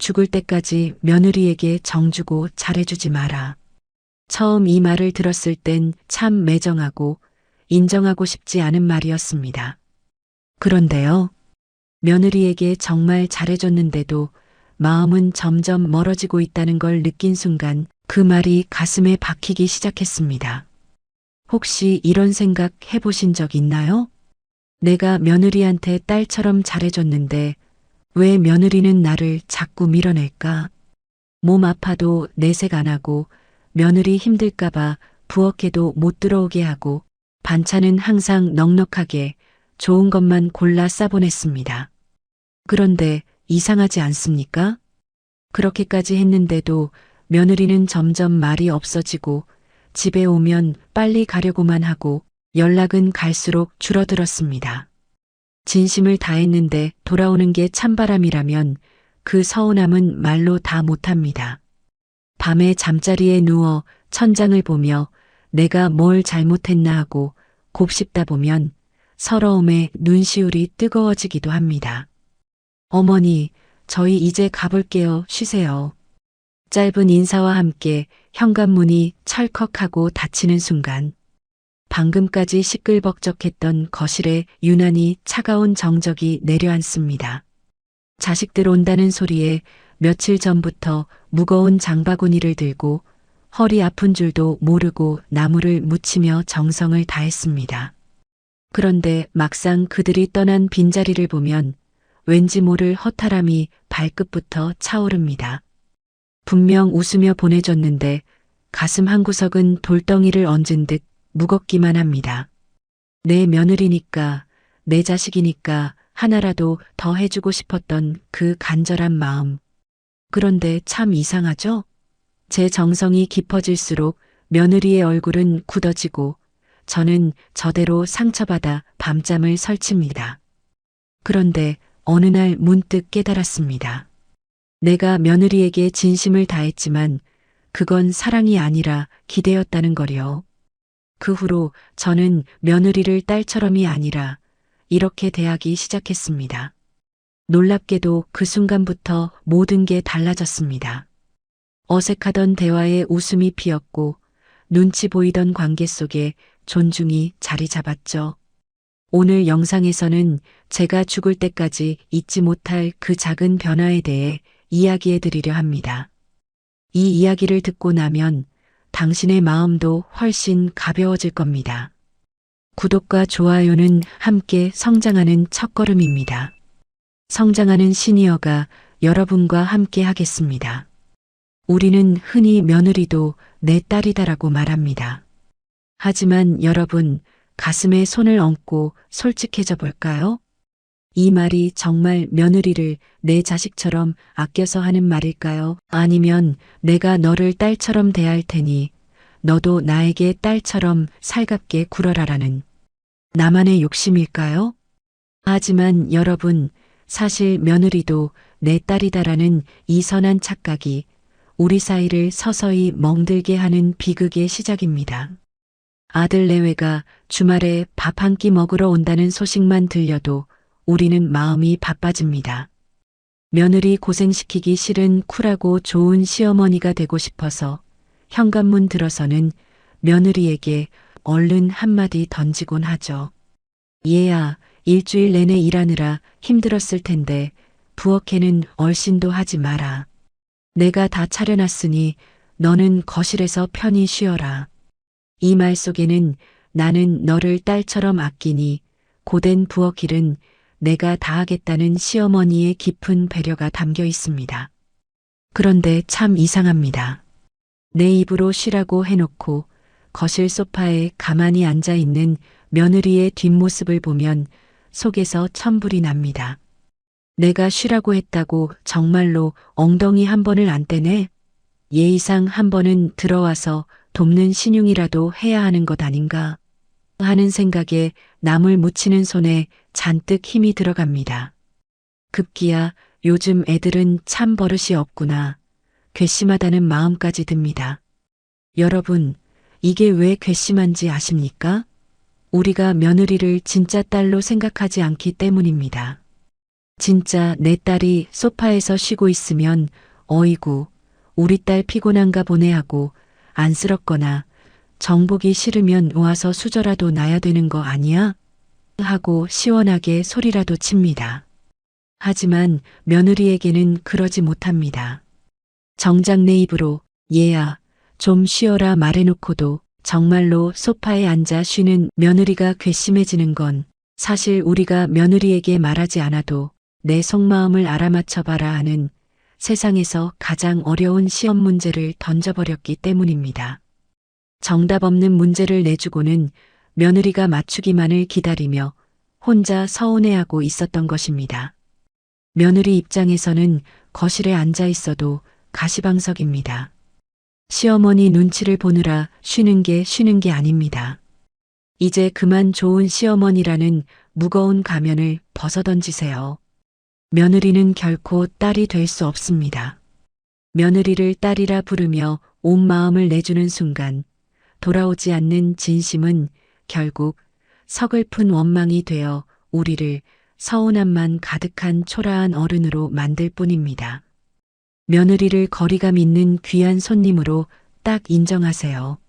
죽을 때까지 며느리에게 정주고 잘해주지 마라. 처음 이 말을 들었을 땐 참 매정하고 인정하고 싶지 않은 말이었습니다. 그런데요, 며느리에게 정말 잘해줬는데도 마음은 점점 멀어지고 있다는 걸 느낀 순간 그 말이 가슴에 박히기 시작했습니다. 혹시 이런 생각 해보신 적 있나요? 내가 며느리한테 딸처럼 잘해줬는데 왜 며느리는 나를 자꾸 밀어낼까? 몸 아파도 내색 안 하고 며느리 힘들까봐 부엌에도 못 들어오게 하고 반찬은 항상 넉넉하게 좋은 것만 골라 싸보냈습니다. 그런데 이상하지 않습니까? 그렇게까지 했는데도 며느리는 점점 말이 없어지고 집에 오면 빨리 가려고만 하고 연락은 갈수록 줄어들었습니다. 진심을 다했는데 돌아오는 게 찬바람이라면 그 서운함은 말로 다 못합니다. 밤에 잠자리에 누워 천장을 보며 내가 뭘 잘못했나 하고 곱씹다 보면 서러움에 눈시울이 뜨거워지기도 합니다. 어머니, 저희 이제 가볼게요. 쉬세요. 짧은 인사와 함께 현관문이 철컥하고 닫히는 순간 방금까지 시끌벅적했던 거실에 유난히 차가운 정적이 내려앉습니다. 자식들 온다는 소리에 며칠 전부터 무거운 장바구니를 들고 허리 아픈 줄도 모르고 나무를 묻히며 정성을 다했습니다. 그런데 막상 그들이 떠난 빈자리를 보면 왠지 모를 허탈함이 발끝부터 차오릅니다. 분명 웃으며 보내줬는데 가슴 한구석은 돌덩이를 얹은 듯 무겁기만 합니다. 내 며느리니까, 내 자식이니까 하나라도 더 해주고 싶었던 그 간절한 마음. 그런데 참 이상하죠? 제 정성이 깊어질수록 며느리의 얼굴은 굳어지고 저는 저대로 상처받아 밤잠을 설칩니다. 그런데 어느 날 문득 깨달았습니다. 내가 며느리에게 진심을 다했지만 그건 사랑이 아니라 기대였다는 거요. 그 후로 저는 며느리를 딸처럼이 아니라 이렇게 대하기 시작했습니다. 놀랍게도 그 순간부터 모든 게 달라졌습니다. 어색하던 대화에 웃음이 피었고 눈치 보이던 관계 속에 존중이 자리 잡았죠. 오늘 영상에서는 제가 죽을 때까지 잊지 못할 그 작은 변화에 대해 이야기해 드리려 합니다. 이 이야기를 듣고 나면 당신의 마음도 훨씬 가벼워질 겁니다. 구독과 좋아요는 함께 성장하는 첫걸음입니다. 성장하는 시니어가 여러분과 함께 하겠습니다. 우리는 흔히 며느리도 내 딸이다라고 말합니다. 하지만 여러분, 가슴에 손을 얹고 솔직해져 볼까요? 이 말이 정말 며느리를 내 자식처럼 아껴서 하는 말일까요? 아니면 내가 너를 딸처럼 대할 테니 너도 나에게 딸처럼 살갑게 굴어라라는 나만의 욕심일까요? 하지만 여러분, 사실 며느리도 내 딸이다라는 이 선한 착각이 우리 사이를 서서히 멍들게 하는 비극의 시작입니다. 아들 내외가 주말에 밥 한 끼 먹으러 온다는 소식만 들려도 우리는 마음이 바빠집니다. 며느리 고생시키기 싫은 쿨하고 좋은 시어머니가 되고 싶어서 현관문 들어서는 며느리에게 얼른 한마디 던지곤 하죠. 얘야, 일주일 내내 일하느라 힘들었을 텐데 부엌에는 얼씬도 하지 마라. 내가 다 차려놨으니 너는 거실에서 편히 쉬어라. 이 말 속에는 나는 너를 딸처럼 아끼니 고된 부엌 일은 내가 다 하겠다는 시어머니의 깊은 배려가 담겨 있습니다. 그런데 참 이상합니다. 내 입으로 쉬라고 해놓고 거실 소파에 가만히 앉아 있는 며느리의 뒷모습을 보면 속에서 천불이 납니다. 내가 쉬라고 했다고 정말로 엉덩이 한 번을 안 떼네? 예의상 한 번은 들어와서 돕는 신용이라도 해야 하는 것 아닌가 하는 생각에 남을 묻히는 손에 잔뜩 힘이 들어갑니다. 급기야 요즘 애들은 참 버릇이 없구나. 괘씸하다는 마음까지 듭니다. 여러분, 이게 왜 괘씸한지 아십니까? 우리가 며느리를 진짜 딸로 생각하지 않기 때문입니다. 진짜 내 딸이 소파에서 쉬고 있으면 어이구, 우리 딸 피곤한가 보네 하고 안쓰럽거나 정보기 싫으면 와서 수저라도 놔야 되는 거 아니야? 하고 시원하게 소리라도 칩니다. 하지만 며느리에게는 그러지 못합니다. 정작 내 입으로 얘야, 좀 쉬어라 말해놓고도 정말로 소파에 앉아 쉬는 며느리가 괘씸해지는 건 사실 우리가 며느리에게 말하지 않아도 내 속마음을 알아맞혀봐라 하는 세상에서 가장 어려운 시험 문제를 던져버렸기 때문입니다. 정답 없는 문제를 내주고는 며느리가 맞추기만을 기다리며 혼자 서운해하고 있었던 것입니다. 며느리 입장에서는 거실에 앉아 있어도 가시방석입니다. 시어머니 눈치를 보느라 쉬는 게 아닙니다. 이제 그만 좋은 시어머니라는 무거운 가면을 벗어던지세요. 며느리는 결코 딸이 될 수 없습니다. 며느리를 딸이라 부르며 온 마음을 내주는 순간 돌아오지 않는 진심은 결국 서글픈 원망이 되어 우리를 서운함만 가득한 초라한 어른으로 만들 뿐입니다. 며느리를 거리감 있는 귀한 손님으로 딱 인정하세요.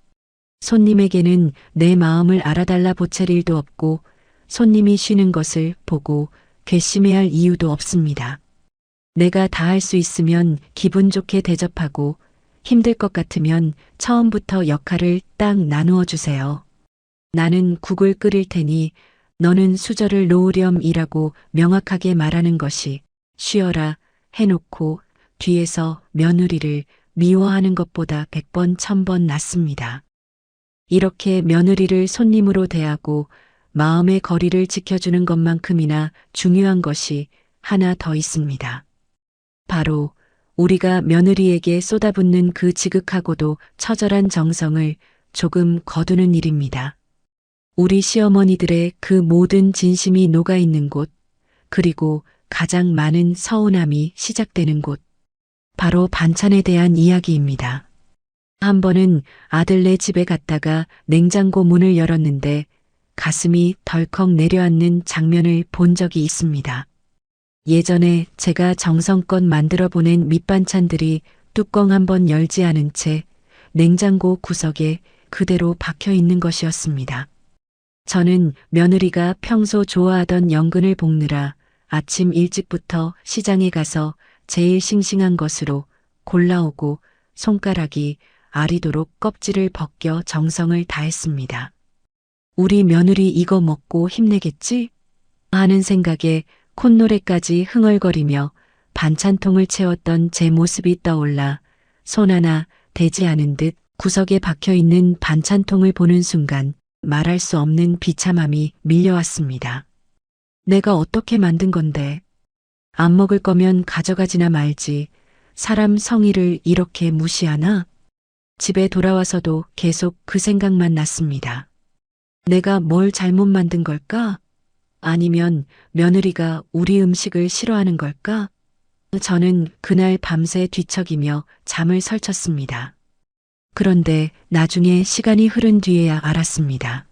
손님에게는 내 마음을 알아달라 보챌 일도 없고 손님이 쉬는 것을 보고 괘씸해할 이유도 없습니다. 내가 다 할 수 있으면 기분 좋게 대접하고 힘들 것 같으면 처음부터 역할을 딱 나누어 주세요. 나는 국을 끓일 테니 너는 수저를 놓으렴이라고 명확하게 말하는 것이 쉬어라 해놓고 뒤에서 며느리를 미워하는 것보다 100번 1000번 낫습니다. 이렇게 며느리를 손님으로 대하고 마음의 거리를 지켜주는 것만큼이나 중요한 것이 하나 더 있습니다. 바로 우리가 며느리에게 쏟아붓는 그 지극하고도 처절한 정성을 조금 거두는 일입니다. 우리 시어머니들의 그 모든 진심이 녹아있는 곳, 그리고 가장 많은 서운함이 시작되는 곳, 바로 반찬에 대한 이야기입니다. 한 번은 아들네 집에 갔다가 냉장고 문을 열었는데 가슴이 덜컥 내려앉는 장면을 본 적이 있습니다. 예전에 제가 정성껏 만들어 보낸 밑반찬들이 뚜껑 한번 열지 않은 채 냉장고 구석에 그대로 박혀 있는 것이었습니다. 저는 며느리가 평소 좋아하던 연근을 볶느라 아침 일찍부터 시장에 가서 제일 싱싱한 것으로 골라오고 손가락이 아리도록 껍질을 벗겨 정성을 다했습니다. 우리 며느리 이거 먹고 힘내겠지? 하는 생각에 콧노래까지 흥얼거리며 반찬통을 채웠던 제 모습이 떠올라 손 하나 대지 않은 듯 구석에 박혀있는 반찬통을 보는 순간 말할 수 없는 비참함이 밀려왔습니다. 내가 어떻게 만든 건데? 안 먹을 거면 가져가지나 말지. 사람 성의를 이렇게 무시하나? 집에 돌아와서도 계속 그 생각만 났습니다. 내가 뭘 잘못 만든 걸까? 아니면 며느리가 우리 음식을 싫어하는 걸까? 저는 그날 밤새 뒤척이며 잠을 설쳤습니다. 그런데 나중에 시간이 흐른 뒤에야 알았습니다.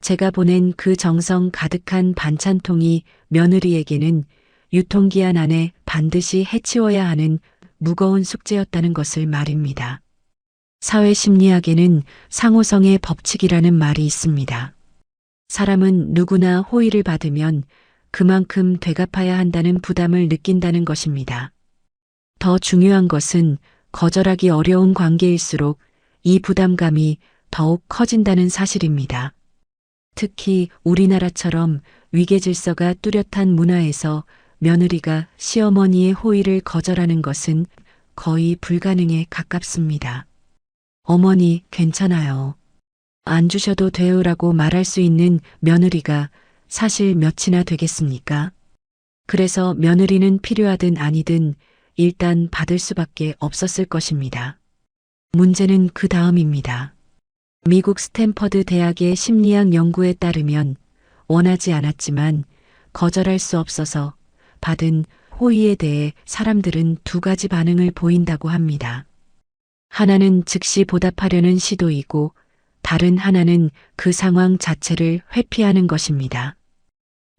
제가 보낸 그 정성 가득한 반찬통이 며느리에게는 유통기한 안에 반드시 해치워야 하는 무거운 숙제였다는 것을 말입니다. 사회심리학에는 상호성의 법칙이라는 말이 있습니다. 사람은 누구나 호의를 받으면 그만큼 되갚아야 한다는 부담을 느낀다는 것입니다. 더 중요한 것은 거절하기 어려운 관계일수록 이 부담감이 더욱 커진다는 사실입니다. 특히 우리나라처럼 위계질서가 뚜렷한 문화에서 며느리가 시어머니의 호의를 거절하는 것은 거의 불가능에 가깝습니다. 어머니, 괜찮아요. 안 주셔도 돼요라고 말할 수 있는 며느리가 사실 몇이나 되겠습니까? 그래서 며느리는 필요하든 아니든 일단 받을 수밖에 없었을 것입니다. 문제는 그 다음입니다. 미국 스탠퍼드 대학의 심리학 연구에 따르면 원하지 않았지만 거절할 수 없어서 받은 호의에 대해 사람들은 두 가지 반응을 보인다고 합니다. 하나는 즉시 보답하려는 시도이고 다른 하나는 그 상황 자체를 회피하는 것입니다.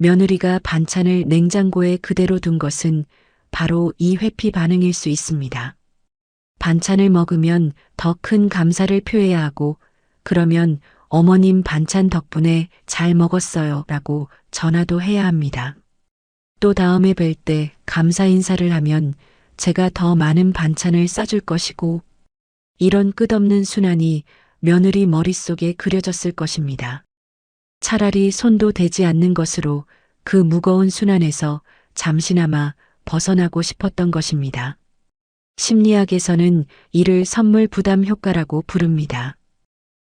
며느리가 반찬을 냉장고에 그대로 둔 것은 바로 이 회피 반응일 수 있습니다. 반찬을 먹으면 더 큰 감사를 표해야 하고, 그러면 어머님 반찬 덕분에 잘 먹었어요 라고 전화도 해야 합니다. 또 다음에 뵐 때 감사 인사를 하면 제가 더 많은 반찬을 싸줄 것이고, 이런 끝없는 순환이 며느리 머릿속에 그려졌을 것입니다. 차라리 손도 대지 않는 것으로 그 무거운 순환에서 잠시나마 벗어나고 싶었던 것입니다. 심리학에서는 이를 선물 부담 효과라고 부릅니다.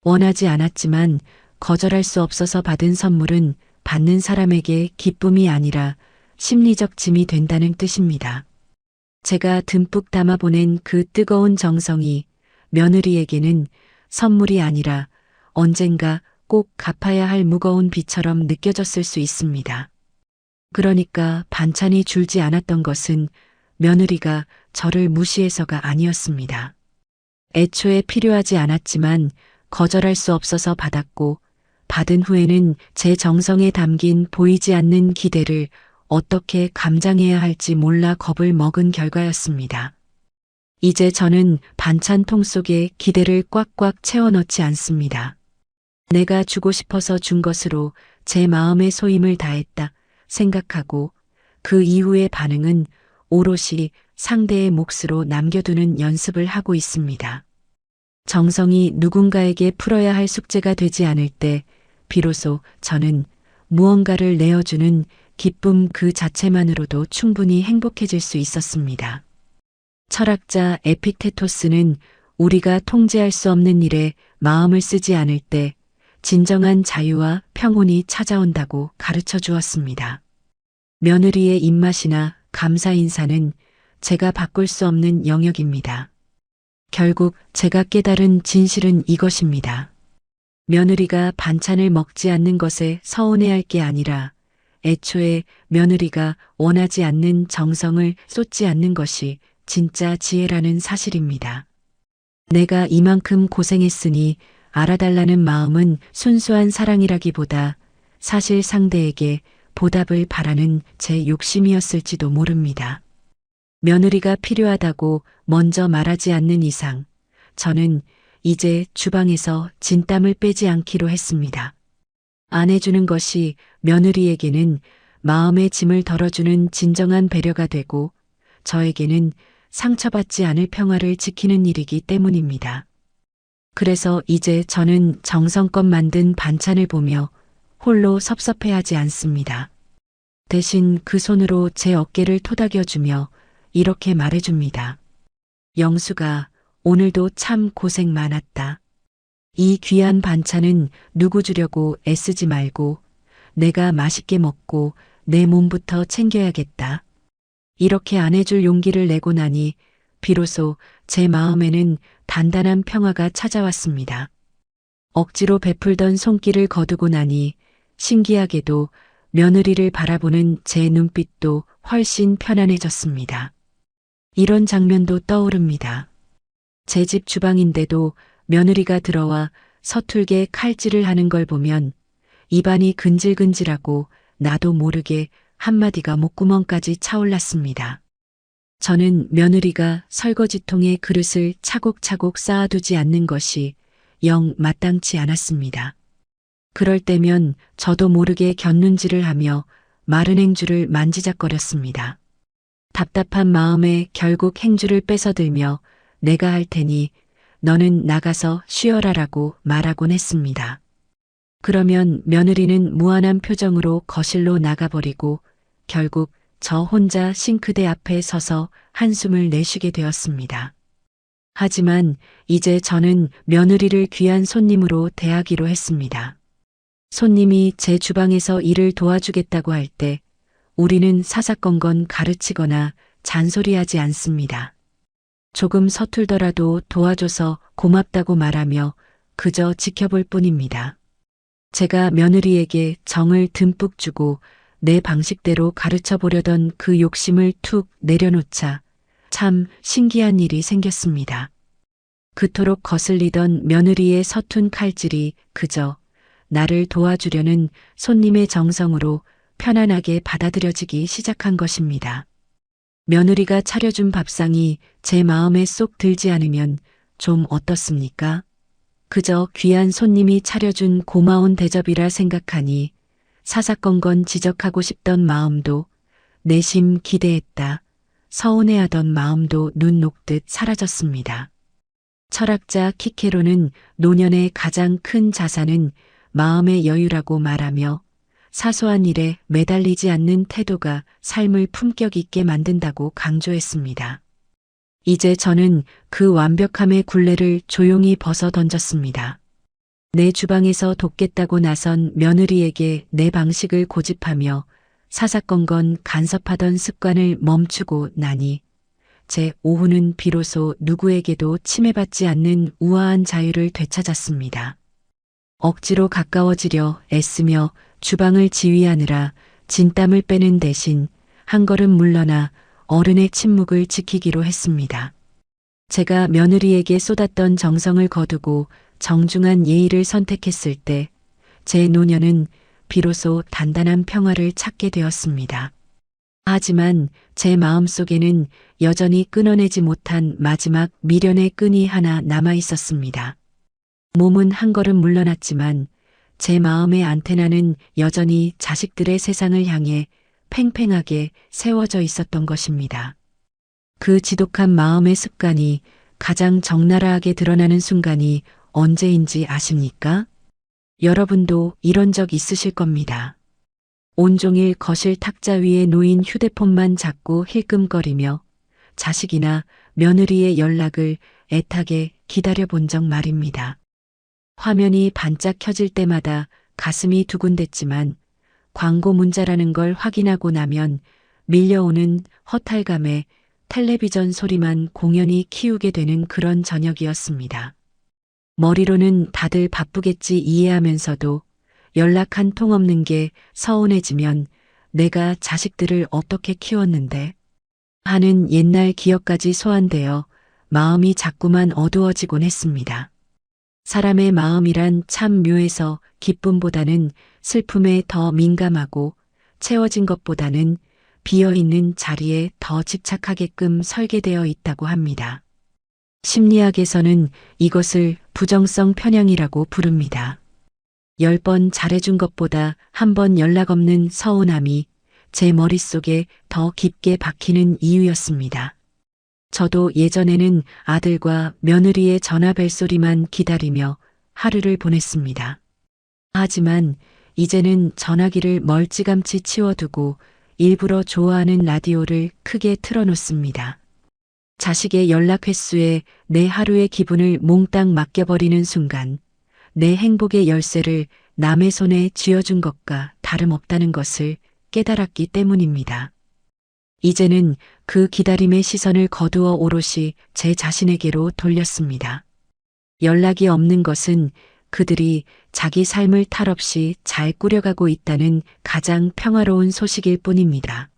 원하지 않았지만 거절할 수 없어서 받은 선물은 받는 사람에게 기쁨이 아니라 심리적 짐이 된다는 뜻입니다. 제가 듬뿍 담아 보낸 그 뜨거운 정성이 며느리에게는 선물이 아니라 언젠가 꼭 갚아야 할 무거운 빚처럼 느껴졌을 수 있습니다. 그러니까 반찬이 줄지 않았던 것은 며느리가 저를 무시해서가 아니었습니다. 애초에 필요하지 않았지만 거절할 수 없어서 받았고, 받은 후에는 제 정성에 담긴 보이지 않는 기대를 어떻게 감당해야 할지 몰라 겁을 먹은 결과였습니다. 이제 저는 반찬통 속에 기대를 꽉꽉 채워 넣지 않습니다. 내가 주고 싶어서 준 것으로 제 마음의 소임을 다했다 생각하고, 그 이후의 반응은 오롯이 상대의 몫으로 남겨두는 연습을 하고 있습니다. 정성이 누군가에게 풀어야 할 숙제가 되지 않을 때 비로소 저는 무언가를 내어주는 기쁨 그 자체만으로도 충분히 행복해질 수 있었습니다. 철학자 에픽테토스는 우리가 통제할 수 없는 일에 마음을 쓰지 않을 때 진정한 자유와 평온이 찾아온다고 가르쳐 주었습니다. 며느리의 입맛이나 감사 인사는 제가 바꿀 수 없는 영역입니다. 결국 제가 깨달은 진실은 이것입니다. 며느리가 반찬을 먹지 않는 것에 서운해할 게 아니라 애초에 며느리가 원하지 않는 정성을 쏟지 않는 것이 진짜 지혜라는 사실입니다. 내가 이만큼 고생했으니 알아달라는 마음은 순수한 사랑이라기보다 사실 상대에게 보답을 바라는 제 욕심이었을지도 모릅니다. 며느리가 필요하다고 먼저 말하지 않는 이상 저는 이제 주방에서 진땀을 빼지 않기로 했습니다. 안 해주는 것이 며느리에게는 마음의 짐을 덜어주는 진정한 배려가 되고 저에게는 상처받지 않을 평화를 지키는 일이기 때문입니다. 그래서 이제 저는 정성껏 만든 반찬을 보며 홀로 섭섭해하지 않습니다. 대신 그 손으로 제 어깨를 토닥여주며 이렇게 말해줍니다. 영수가 오늘도 참 고생 많았다. 이 귀한 반찬은 누구 주려고 애쓰지 말고 내가 맛있게 먹고 내 몸부터 챙겨야겠다. 이렇게 안 해줄 용기를 내고 나니 비로소 제 마음에는 단단한 평화가 찾아왔습니다. 억지로 베풀던 손길을 거두고 나니 신기하게도 며느리를 바라보는 제 눈빛도 훨씬 편안해졌습니다. 이런 장면도 떠오릅니다. 제 집 주방인데도 며느리가 들어와 서툴게 칼질을 하는 걸 보면 입안이 근질근질하고 나도 모르게 한마디가 목구멍까지 차올랐습니다. 저는 며느리가 설거지통에 그릇을 차곡차곡 쌓아두지 않는 것이 영 마땅치 않았습니다. 그럴 때면 저도 모르게 곁눈질을 하며 마른 행주를 만지작거렸습니다. 답답한 마음에 결국 행주를 뺏어들며 내가 할 테니 너는 나가서 쉬어라라고 말하곤 했습니다. 그러면 며느리는 무안한 표정으로 거실로 나가버리고 결국 저 혼자 싱크대 앞에 서서 한숨을 내쉬게 되었습니다. 하지만 이제 저는 며느리를 귀한 손님으로 대하기로 했습니다. 손님이 제 주방에서 일을 도와주겠다고 할 때 우리는 사사건건 가르치거나 잔소리하지 않습니다. 조금 서툴더라도 도와줘서 고맙다고 말하며 그저 지켜볼 뿐입니다. 제가 며느리에게 정을 듬뿍 주고 내 방식대로 가르쳐 보려던 그 욕심을 툭 내려놓자 참 신기한 일이 생겼습니다. 그토록 거슬리던 며느리의 서툰 칼질이 그저 나를 도와주려는 손님의 정성으로 편안하게 받아들여지기 시작한 것입니다. 며느리가 차려준 밥상이 제 마음에 쏙 들지 않으면 좀 어떻습니까? 그저 귀한 손님이 차려준 고마운 대접이라 생각하니 사사건건 지적하고 싶던 마음도 내심 기대했다, 서운해하던 마음도 눈 녹듯 사라졌습니다. 철학자 키케로는 노년의 가장 큰 자산은 마음의 여유라고 말하며 사소한 일에 매달리지 않는 태도가 삶을 품격 있게 만든다고 강조했습니다. 이제 저는 그 완벽함의 굴레를 조용히 벗어 던졌습니다. 내 주방에서 돕겠다고 나선 며느리에게 내 방식을 고집하며 사사건건 간섭하던 습관을 멈추고 나니 제 오후는 비로소 누구에게도 침해받지 않는 우아한 자유를 되찾았습니다. 억지로 가까워지려 애쓰며 주방을 지휘하느라 진땀을 빼는 대신 한 걸음 물러나 어른의 침묵을 지키기로 했습니다. 제가 며느리에게 쏟았던 정성을 거두고 정중한 예의를 선택했을 때 제 노년은 비로소 단단한 평화를 찾게 되었습니다. 하지만 제 마음속에는 여전히 끊어내지 못한 마지막 미련의 끈이 하나 남아 있었습니다. 몸은 한 걸음 물러났지만 제 마음의 안테나는 여전히 자식들의 세상을 향해 팽팽하게 세워져 있었던 것입니다. 그 지독한 마음의 습관이 가장 적나라하게 드러나는 순간이 언제인지 아십니까? 여러분도 이런 적 있으실 겁니다. 온종일 거실 탁자 위에 놓인 휴대폰만 잡고 힐끔거리며 자식이나 며느리의 연락을 애타게 기다려본 적 말입니다. 화면이 반짝 켜질 때마다 가슴이 두근댔지만 광고 문자라는 걸 확인하고 나면 밀려오는 허탈감에 텔레비전 소리만 공연히 키우게 되는 그런 저녁이었습니다. 머리로는 다들 바쁘겠지 이해하면서도 연락 한 통 없는 게 서운해지면 내가 자식들을 어떻게 키웠는데 하는 옛날 기억까지 소환되어 마음이 자꾸만 어두워지곤 했습니다. 사람의 마음이란 참 묘해서 기쁨보다는 슬픔에 더 민감하고 채워진 것보다는 비어있는 자리에 더 집착하게끔 설계되어 있다고 합니다. 심리학에서는 이것을 부정성 편향이라고 부릅니다. 10번 잘해준 것보다 한 번 연락 없는 서운함이 제 머릿속에 더 깊게 박히는 이유였습니다. 저도 예전에는 아들과 며느리의 전화 벨소리만 기다리며 하루를 보냈습니다. 하지만 이제는 전화기를 멀찌감치 치워두고 일부러 좋아하는 라디오를 크게 틀어놓습니다. 자식의 연락 횟수에 내 하루의 기분을 몽땅 맡겨버리는 순간 내 행복의 열쇠를 남의 손에 쥐어준 것과 다름없다는 것을 깨달았기 때문입니다. 이제는 그 기다림의 시선을 거두어 오롯이 제 자신에게로 돌렸습니다. 연락이 없는 것은 그들이 자기 삶을 탈없이 잘 꾸려가고 있다는 가장 평화로운 소식일 뿐입니다.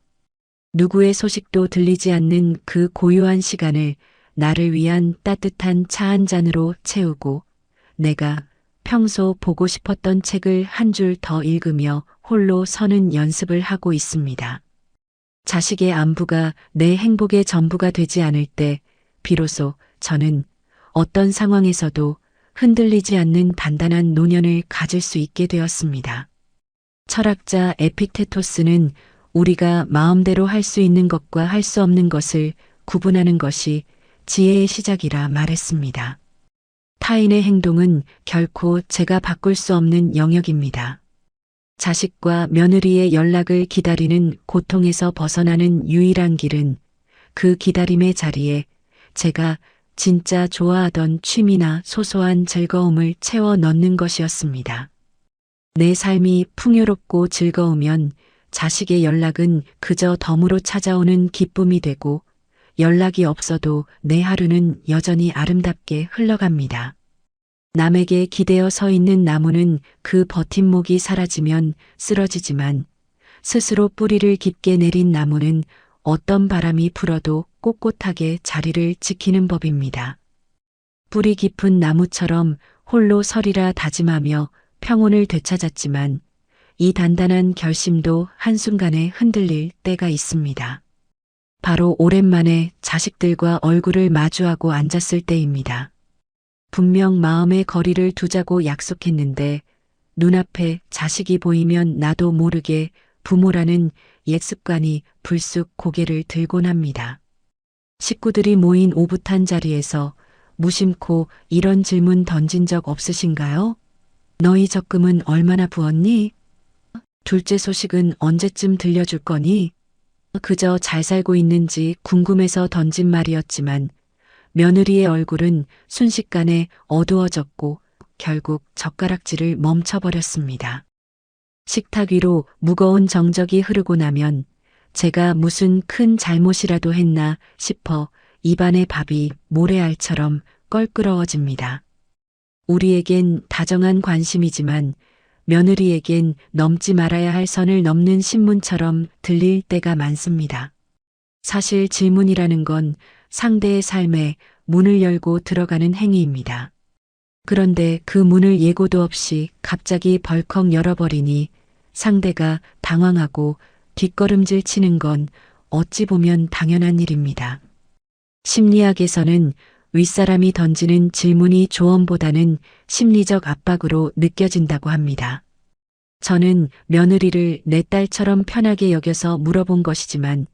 누구의 소식도 들리지 않는 그 고요한 시간을 나를 위한 따뜻한 차 한 잔으로 채우고 내가 평소 보고 싶었던 책을 한 줄 더 읽으며 홀로 서는 연습을 하고 있습니다. 자식의 안부가 내 행복의 전부가 되지 않을 때 비로소 저는 어떤 상황에서도 흔들리지 않는 단단한 노년을 가질 수 있게 되었습니다. 철학자 에픽테토스는 우리가 마음대로 할 수 있는 것과 할 수 없는 것을 구분하는 것이 지혜의 시작이라 말했습니다. 타인의 행동은 결코 제가 바꿀 수 없는 영역입니다. 자식과 며느리의 연락을 기다리는 고통에서 벗어나는 유일한 길은 그 기다림의 자리에 제가 진짜 좋아하던 취미나 소소한 즐거움을 채워 넣는 것이었습니다. 내 삶이 풍요롭고 즐거우면 자식의 연락은 그저 덤으로 찾아오는 기쁨이 되고 연락이 없어도 내 하루는 여전히 아름답게 흘러갑니다. 남에게 기대어 서 있는 나무는 그 버팀목이 사라지면 쓰러지지만 스스로 뿌리를 깊게 내린 나무는 어떤 바람이 불어도 꼿꼿하게 자리를 지키는 법입니다. 뿌리 깊은 나무처럼 홀로 서리라 다짐하며 평온을 되찾았지만 이 단단한 결심도 한순간에 흔들릴 때가 있습니다. 바로 오랜만에 자식들과 얼굴을 마주하고 앉았을 때입니다. 분명 마음의 거리를 두자고 약속했는데 눈앞에 자식이 보이면 나도 모르게 부모라는 옛 습관이 불쑥 고개를 들곤 합니다. 식구들이 모인 오붓한 자리에서 무심코 이런 질문 던진 적 없으신가요? 너희 적금은 얼마나 부었니? 둘째 소식은 언제쯤 들려줄 거니? 그저 잘 살고 있는지 궁금해서 던진 말이었지만 며느리의 얼굴은 순식간에 어두워졌고 결국 젓가락질을 멈춰버렸습니다. 식탁 위로 무거운 정적이 흐르고 나면 제가 무슨 큰 잘못이라도 했나 싶어 입안의 밥이 모래알처럼 껄끄러워집니다. 우리에겐 다정한 관심이지만 며느리에겐 넘지 말아야 할 선을 넘는 신문처럼 들릴 때가 많습니다. 사실 질문이라는 건 상대의 삶에 문을 열고 들어가는 행위입니다. 그런데 그 문을 예고도 없이 갑자기 벌컥 열어버리니 상대가 당황하고 뒷걸음질 치는 건 어찌 보면 당연한 일입니다. 심리학에서는 윗사람이 던지는 질문이 조언보다는 심리적 압박으로 느껴진다고 합니다. 저는 며느리를 내 딸처럼 편하게 여겨서 물어본 것이지만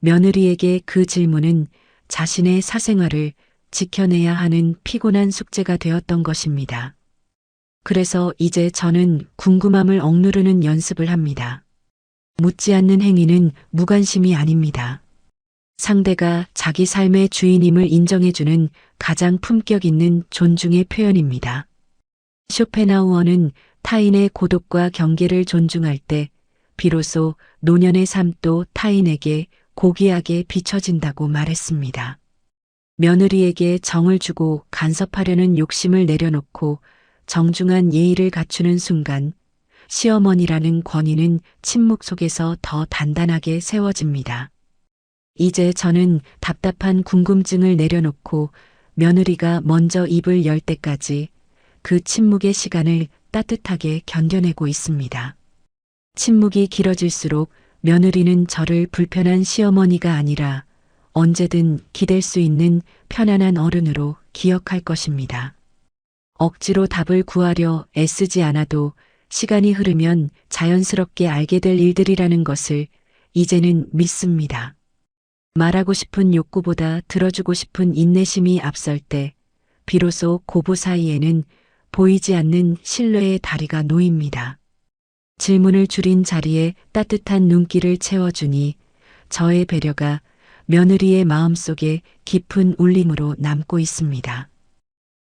며느리에게 그 질문은 자신의 사생활을 지켜내야 하는 피곤한 숙제가 되었던 것입니다. 그래서 이제 저는 궁금함을 억누르는 연습을 합니다. 묻지 않는 행위는 무관심이 아닙니다. 상대가 자기 삶의 주인임을 인정해주는 가장 품격 있는 존중의 표현입니다. 쇼펜하우어는 타인의 고독과 경계를 존중할 때 비로소 노년의 삶도 타인에게 고귀하게 비춰진다고 말했습니다. 며느리에게 정을 주고 간섭하려는 욕심을 내려놓고 정중한 예의를 갖추는 순간 시어머니라는 권위는 침묵 속에서 더 단단하게 세워집니다. 이제 저는 답답한 궁금증을 내려놓고 며느리가 먼저 입을 열 때까지 그 침묵의 시간을 따뜻하게 견뎌내고 있습니다. 침묵이 길어질수록 며느리는 저를 불편한 시어머니가 아니라 언제든 기댈 수 있는 편안한 어른으로 기억할 것입니다. 억지로 답을 구하려 애쓰지 않아도 시간이 흐르면 자연스럽게 알게 될 일들이라는 것을 이제는 믿습니다. 말하고 싶은 욕구보다 들어주고 싶은 인내심이 앞설 때 비로소 고부 사이에는 보이지 않는 신뢰의 다리가 놓입니다. 질문을 줄인 자리에 따뜻한 눈길을 채워주니 저의 배려가 며느리의 마음속에 깊은 울림으로 남고 있습니다.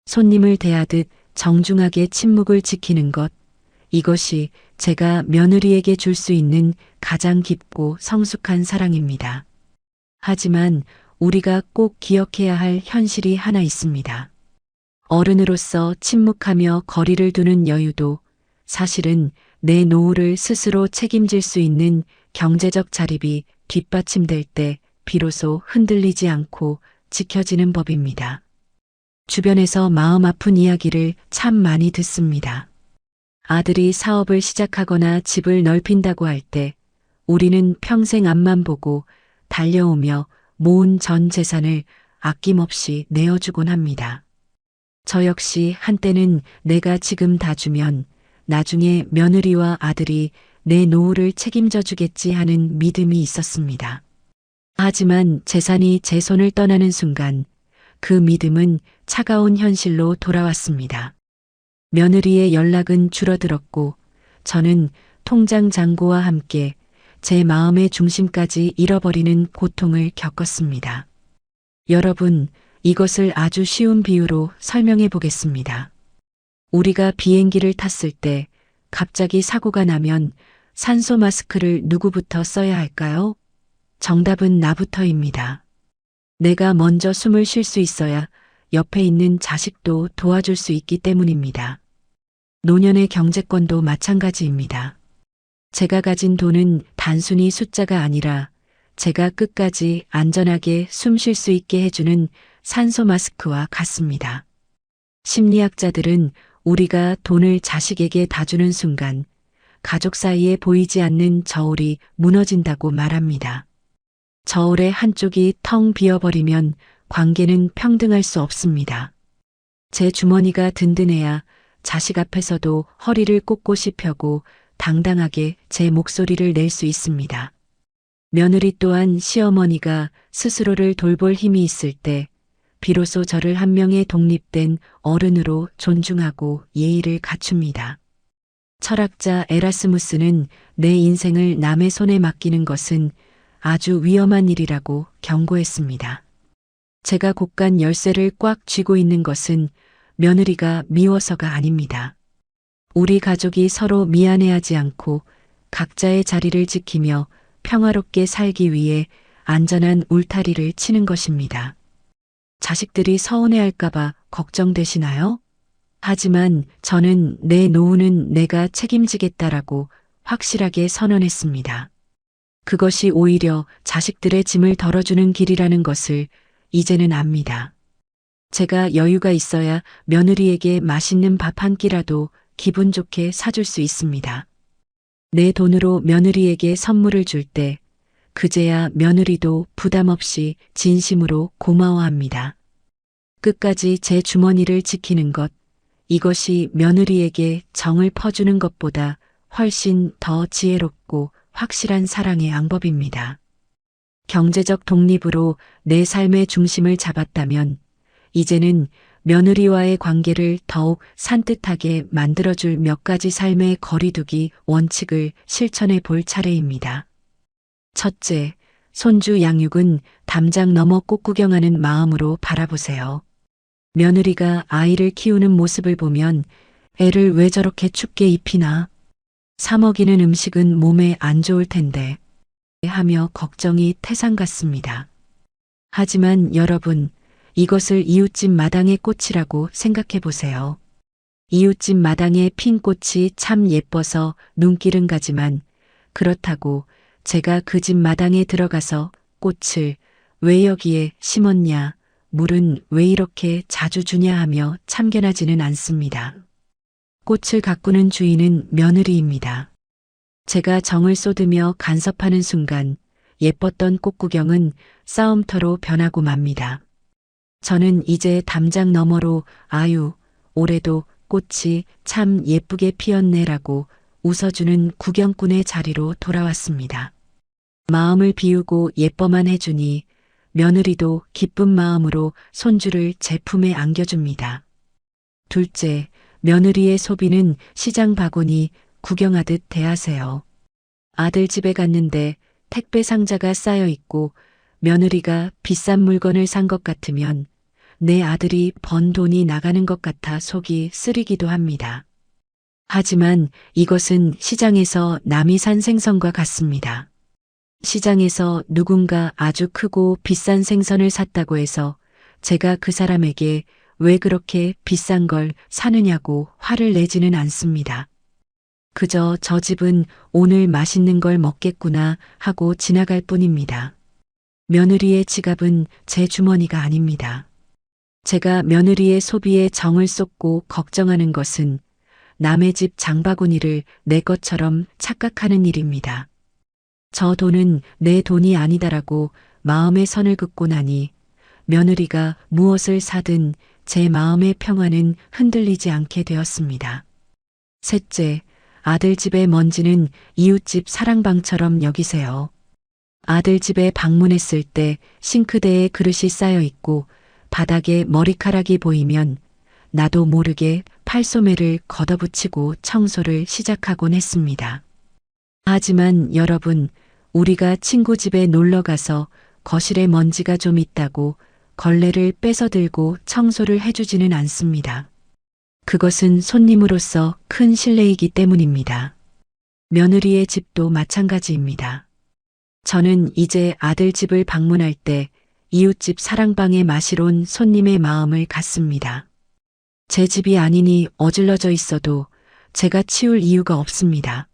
손님을 대하듯 정중하게 침묵을 지키는 것, 이것이 제가 며느리에게 줄 수 있는 가장 깊고 성숙한 사랑입니다. 하지만 우리가 꼭 기억해야 할 현실이 하나 있습니다. 어른으로서 침묵하며 거리를 두는 여유도 사실은 내 노후를 스스로 책임질 수 있는 경제적 자립이 뒷받침될 때 비로소 흔들리지 않고 지켜지는 법입니다. 주변에서 마음 아픈 이야기를 참 많이 듣습니다. 아들이 사업을 시작하거나 집을 넓힌다고 할 때 우리는 평생 앞만 보고 달려오며 모은 전 재산을 아낌없이 내어주곤 합니다. 저 역시 한때는 내가 지금 다 주면 나중에 며느리와 아들이 내 노후를 책임져 주겠지 하는 믿음이 있었습니다. 하지만 재산이 제 손을 떠나는 순간 그 믿음은 차가운 현실로 돌아왔습니다. 며느리의 연락은 줄어들었고 저는 통장 잔고와 함께 제 마음의 중심까지 잃어버리는 고통을 겪었습니다. 여러분, 이것을 아주 쉬운 비유로 설명해 보겠습니다. 우리가 비행기를 탔을 때 갑자기 사고가 나면 산소 마스크를 누구부터 써야 할까요? 정답은 나부터입니다. 내가 먼저 숨을 쉴 수 있어야 옆에 있는 자식도 도와줄 수 있기 때문입니다. 노년의 경제권도 마찬가지입니다. 제가 가진 돈은 단순히 숫자가 아니라 제가 끝까지 안전하게 숨 쉴 수 있게 해주는 산소 마스크와 같습니다. 심리학자들은 우리가 돈을 자식에게 다 주는 순간 가족 사이에 보이지 않는 저울이 무너진다고 말합니다. 저울의 한쪽이 텅 비어버리면 관계는 평등할 수 없습니다. 제 주머니가 든든해야 자식 앞에서도 허리를 꼿꼿이 펴고 당당하게 제 목소리를 낼 수 있습니다. 며느리 또한 시어머니가 스스로를 돌볼 힘이 있을 때 비로소 저를 한 명의 독립된 어른으로 존중하고 예의를 갖춥니다. 철학자 에라스무스는 내 인생을 남의 손에 맡기는 것은 아주 위험한 일이라고 경고했습니다. 제가 곳간 열쇠를 꽉 쥐고 있는 것은 며느리가 미워서가 아닙니다. 우리 가족이 서로 미안해하지 않고 각자의 자리를 지키며 평화롭게 살기 위해 안전한 울타리를 치는 것입니다. 자식들이 서운해할까봐 걱정되시나요? 하지만 저는 내 노후는 내가 책임지겠다라고 확실하게 선언했습니다. 그것이 오히려 자식들의 짐을 덜어주는 길이라는 것을 이제는 압니다. 제가 여유가 있어야 며느리에게 맛있는 밥 한 끼라도 기분 좋게 사줄 수 있습니다. 내 돈으로 며느리에게 선물을 줄 때 그제야 며느리도 부담 없이 진심으로 고마워합니다. 끝까지 제 주머니를 지키는 것, 이것이 며느리에게 정을 퍼주는 것보다 훨씬 더 지혜롭고 확실한 사랑의 방법입니다. 경제적 독립으로 내 삶의 중심을 잡았다면 이제는 며느리와의 관계를 더욱 산뜻하게 만들어줄 몇 가지 삶의 거리두기 원칙을 실천해 볼 차례입니다. 첫째, 손주 양육은 담장 너머 꽃구경하는 마음으로 바라보세요. 며느리가 아이를 키우는 모습을 보면 애를 왜 저렇게 춥게 입히나? 사 먹이는 음식은 몸에 안 좋을 텐데 하며 걱정이 태산 같습니다. 하지만 여러분, 이것을 이웃집 마당의 꽃이라고 생각해 보세요. 이웃집 마당의 핀 꽃이 참 예뻐서 눈길은 가지만 그렇다고 제가 그 집 마당에 들어가서 꽃을 왜 여기에 심었냐, 물은 왜 이렇게 자주 주냐 하며 참견하지는 않습니다. 꽃을 가꾸는 주인은 며느리입니다. 제가 정을 쏟으며 간섭하는 순간 예뻤던 꽃 구경은 싸움터로 변하고 맙니다. 저는 이제 담장 너머로 아유, 올해도 꽃이 참 예쁘게 피었네라고 웃어주는 구경꾼의 자리로 돌아왔습니다. 마음을 비우고 예뻐만 해주니 며느리도 기쁜 마음으로 손주를 제 품에 안겨줍니다. 둘째, 며느리의 소비는 시장 바구니 구경하듯 대하세요. 아들 집에 갔는데 택배 상자가 쌓여 있고 며느리가 비싼 물건을 산 것 같으면 내 아들이 번 돈이 나가는 것 같아 속이 쓰리기도 합니다. 하지만 이것은 시장에서 남이 산 생선과 같습니다. 시장에서 누군가 아주 크고 비싼 생선을 샀다고 해서 제가 그 사람에게 왜 그렇게 비싼 걸 사느냐고 화를 내지는 않습니다. 그저 저 집은 오늘 맛있는 걸 먹겠구나 하고 지나갈 뿐입니다. 며느리의 지갑은 제 주머니가 아닙니다. 제가 며느리의 소비에 정을 쏟고 걱정하는 것은 남의 집 장바구니를 내 것처럼 착각하는 일입니다. 저 돈은 내 돈이 아니다라고 마음의 선을 긋고 나니 며느리가 무엇을 사든 제 마음의 평화는 흔들리지 않게 되었습니다. 셋째, 아들 집의 먼지는 이웃집 사랑방처럼 여기세요. 아들 집에 방문했을 때 싱크대에 그릇이 쌓여 있고 바닥에 머리카락이 보이면 나도 모르게 팔소매를 걷어붙이고 청소를 시작하곤 했습니다. 하지만 여러분, 우리가 친구 집에 놀러 가서 거실에 먼지가 좀 있다고 걸레를 뺏어 들고 청소를 해주지는 않습니다. 그것은 손님으로서 큰 신뢰이기 때문입니다. 며느리의 집도 마찬가지입니다. 저는 이제 아들 집을 방문할 때 이웃집 사랑방에 마시러 온 손님의 마음을 갖습니다. 제 집이 아니니 어질러져 있어도 제가 치울 이유가 없습니다.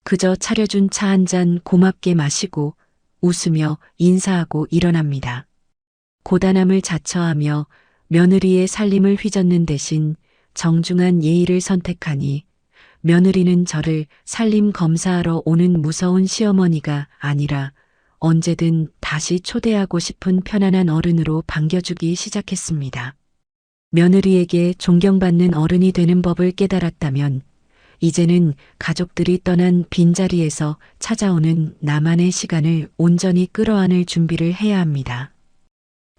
그저 차려준 차 한 잔 고맙게 마시고 웃으며 인사하고 일어납니다. 고단함을 자처하며 며느리의 살림을 휘젓는 대신 정중한 예의를 선택하니 며느리는 저를 살림 검사하러 오는 무서운 시어머니가 아니라 언제든 다시 초대하고 싶은 편안한 어른으로 반겨주기 시작했습니다. 며느리에게 존경받는 어른이 되는 법을 깨달았다면 이제는 가족들이 떠난 빈자리에서 찾아오는 나만의 시간을 온전히 끌어안을 준비를 해야 합니다.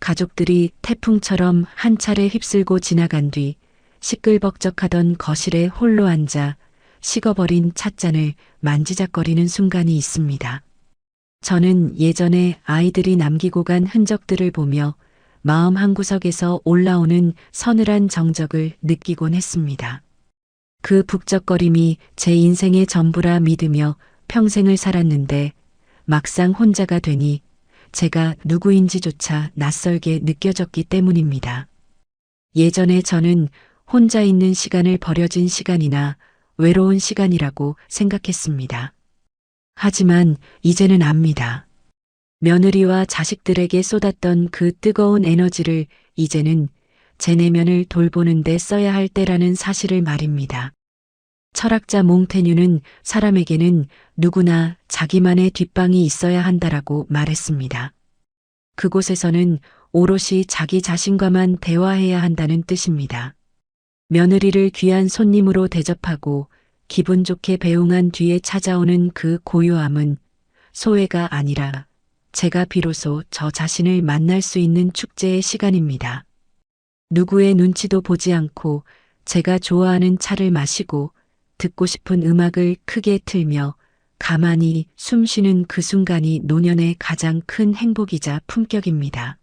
가족들이 태풍처럼 한 차례 휩쓸고 지나간 뒤 시끌벅적하던 거실에 홀로 앉아 식어버린 찻잔을 만지작거리는 순간이 있습니다. 저는 예전에 아이들이 남기고 간 흔적들을 보며 마음 한구석에서 올라오는 서늘한 정적을 느끼곤 했습니다. 그 북적거림이 제 인생의 전부라 믿으며 평생을 살았는데 막상 혼자가 되니 제가 누구인지조차 낯설게 느껴졌기 때문입니다. 예전에 저는 혼자 있는 시간을 버려진 시간이나 외로운 시간이라고 생각했습니다. 하지만 이제는 압니다. 며느리와 자식들에게 쏟았던 그 뜨거운 에너지를 이제는 제 내면을 돌보는 데 써야 할 때라는 사실을 말입니다. 철학자 몽테뉴는 사람에게는 누구나 자기만의 뒷방이 있어야 한다라고 말했습니다. 그곳에서는 오롯이 자기 자신과만 대화해야 한다는 뜻입니다. 며느리를 귀한 손님으로 대접하고 기분 좋게 배웅한 뒤에 찾아오는 그 고요함은 소외가 아니라 제가 비로소 저 자신을 만날 수 있는 축제의 시간입니다. 누구의 눈치도 보지 않고 제가 좋아하는 차를 마시고 듣고 싶은 음악을 크게 틀며 가만히 숨 쉬는 그 순간이 노년의 가장 큰 행복이자 품격입니다.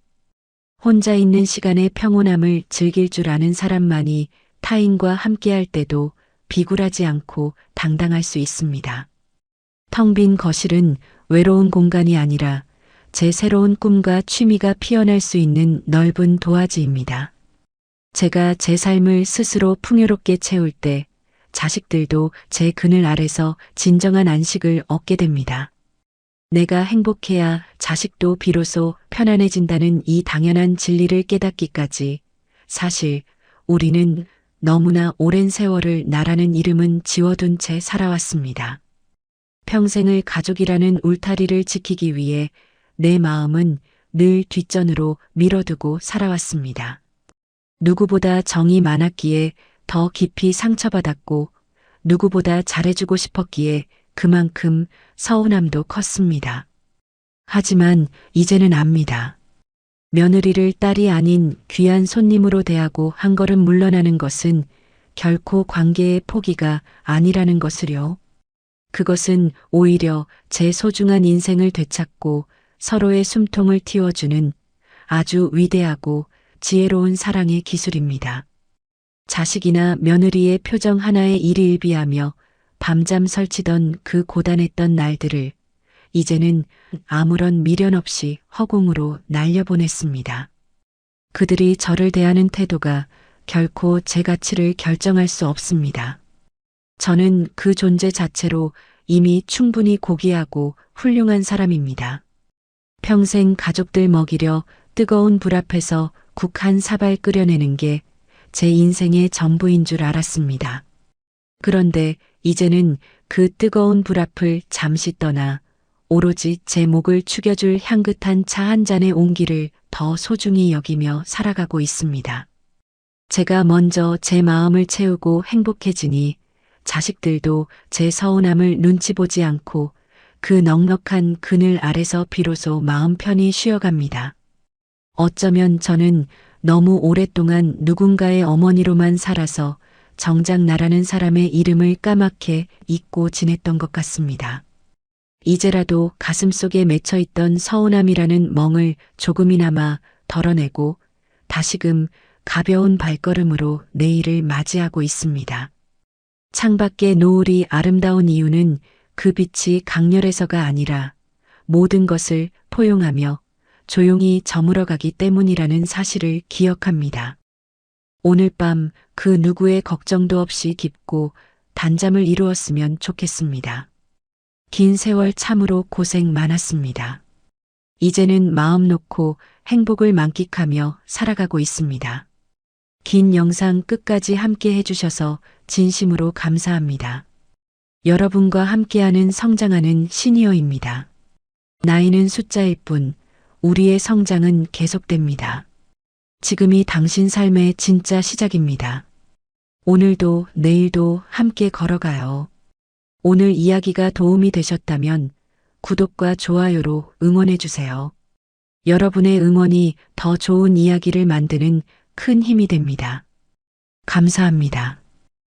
혼자 있는 시간의 평온함을 즐길 줄 아는 사람만이 타인과 함께할 때도 비굴하지 않고 당당할 수 있습니다. 텅 빈 거실은 외로운 공간이 아니라 제 새로운 꿈과 취미가 피어날 수 있는 넓은 도화지입니다. 제가 제 삶을 스스로 풍요롭게 채울 때 자식들도 제 그늘 아래서 진정한 안식을 얻게 됩니다. 내가 행복해야 자식도 비로소 편안해진다는 이 당연한 진리를 깨닫기까지 사실 우리는 너무나 오랜 세월을 나라는 이름은 지워둔 채 살아왔습니다. 평생을 가족이라는 울타리를 지키기 위해 내 마음은 늘 뒷전으로 밀어두고 살아왔습니다. 누구보다 정이 많았기에 더 깊이 상처받았고 누구보다 잘해주고 싶었기에 그만큼 서운함도 컸습니다. 하지만 이제는 압니다. 며느리를 딸이 아닌 귀한 손님으로 대하고 한 걸음 물러나는 것은 결코 관계의 포기가 아니라는 것을요. 그것은 오히려 제 소중한 인생을 되찾고 서로의 숨통을 틔워주는 아주 위대하고 지혜로운 사랑의 기술입니다. 자식이나 며느리의 표정 하나에 일희일비하며 밤잠 설치던 그 고단했던 날들을 이제는 아무런 미련 없이 허공으로 날려보냈습니다. 그들이 저를 대하는 태도가 결코 제 가치를 결정할 수 없습니다. 저는 그 존재 자체로 이미 충분히 고귀하고 훌륭한 사람입니다. 평생 가족들 먹이려 뜨거운 불 앞에서 국 한 사발 끓여내는 게 제 인생의 전부인 줄 알았습니다. 그런데 이제는 그 뜨거운 불 앞을 잠시 떠나 오로지 제 목을 축여줄 향긋한 차 한 잔의 온기를 더 소중히 여기며 살아가고 있습니다. 제가 먼저 제 마음을 채우고 행복해지니 자식들도 제 서운함을 눈치 보지 않고 그 넉넉한 그늘 아래서 비로소 마음 편히 쉬어갑니다. 어쩌면 저는 너무 오랫동안 누군가의 어머니로만 살아서 정작 나라는 사람의 이름을 까맣게 잊고 지냈던 것 같습니다. 이제라도 가슴속에 맺혀있던 서운함이라는 멍을 조금이나마 덜어내고 다시금 가벼운 발걸음으로 내일을 맞이하고 있습니다. 창밖의 노을이 아름다운 이유는 그 빛이 강렬해서가 아니라 모든 것을 포용하며 조용히 저물어가기 때문이라는 사실을 기억합니다. 오늘 밤 그 누구의 걱정도 없이 깊고 단잠을 이루었으면 좋겠습니다. 긴 세월 참으로 고생 많았습니다. 이제는 마음 놓고 행복을 만끽하며 살아가고 있습니다. 긴 영상 끝까지 함께 해주셔서 진심으로 감사합니다. 여러분과 함께하는 성장하는 시니어입니다. 나이는 숫자일 뿐 우리의 성장은 계속됩니다. 지금이 당신 삶의 진짜 시작입니다. 오늘도 내일도 함께 걸어가요. 오늘 이야기가 도움이 되셨다면 구독과 좋아요로 응원해 주세요. 여러분의 응원이 더 좋은 이야기를 만드는 큰 힘이 됩니다. 감사합니다.